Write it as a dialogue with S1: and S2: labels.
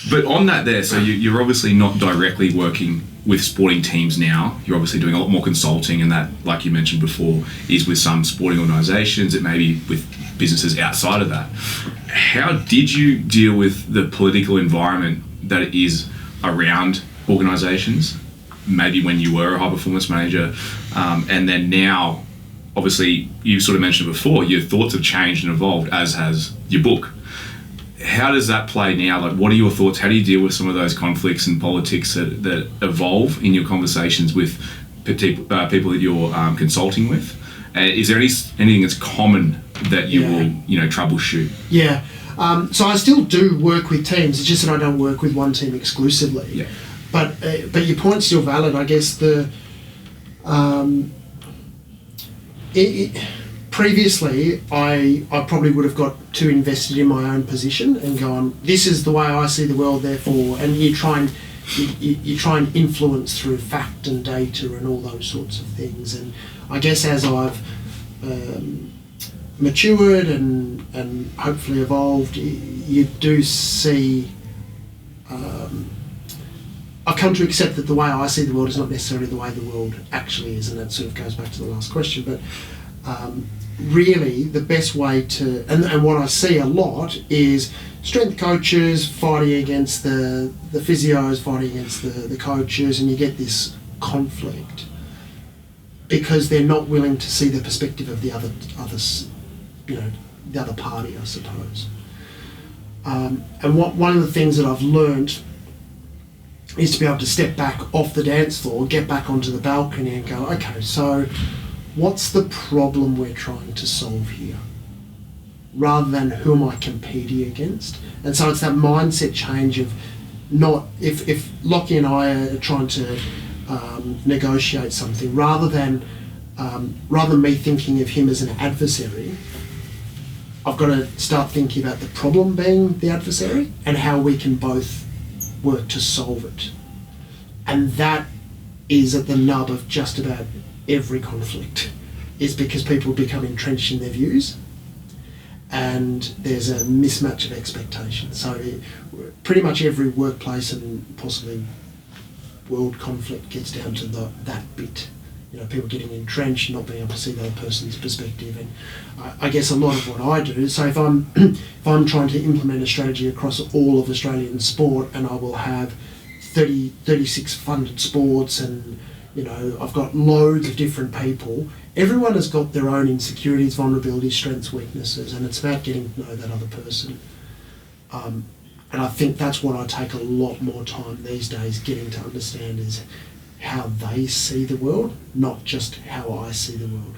S1: But on that there, so you're obviously not directly working with sporting teams now. You're obviously doing a lot more consulting, and that, like you mentioned before, is with some sporting organisations. It may be with businesses outside of that. How did you deal with the political environment that it is around organisations? Maybe when you were a high performance manager, and then now, obviously, you sort of mentioned before, your thoughts have changed and evolved, as has your book. How does that play now? Like, what are your thoughts? How do you deal with some of those conflicts and politics that evolve in your conversations with people that you're consulting with? Is there anything that's common that you will, troubleshoot?
S2: Yeah. So I still do work with teams. It's just that I don't work with one team exclusively.
S1: Yeah.
S2: But your point's still valid. I guess previously, I probably would have got too invested in my own position and gone, this is the way I see the world, therefore, and you try and influence through fact and data and all those sorts of things. And I guess as I've matured and hopefully evolved, you do see, I've come to accept that the way I see the world is not necessarily the way the world actually is, and that sort of goes back to the last question. But really, the best way to, and what I see a lot is strength coaches fighting against the physios, fighting against the coaches, and you get this conflict because they're not willing to see the perspective of the others, the other party, I suppose. And one of the things that I've learned is to be able to step back off the dance floor, get back onto the balcony and go, okay, so what's the problem we're trying to solve here? Rather than who am I competing against? And so it's that mindset change of not, if Lockie and I are trying to negotiate something, rather than me thinking of him as an adversary, I've got to start thinking about the problem being the adversary and how we can both work to solve it. And that is at the nub of just about every conflict, is because people become entrenched in their views and there's a mismatch of expectations. So pretty much every workplace and possibly world conflict gets down to that bit. People getting entrenched, not being able to see the other person's perspective. And I guess a lot of what I do, so if I'm trying to implement a strategy across all of Australian sport, and I will have 36 funded sports, and I've got loads of different people, everyone has got their own insecurities, vulnerabilities, strengths, weaknesses, and it's about getting to know that other person. And I think that's what I take a lot more time these days getting to understand, is how they see the world, not just how I see the world.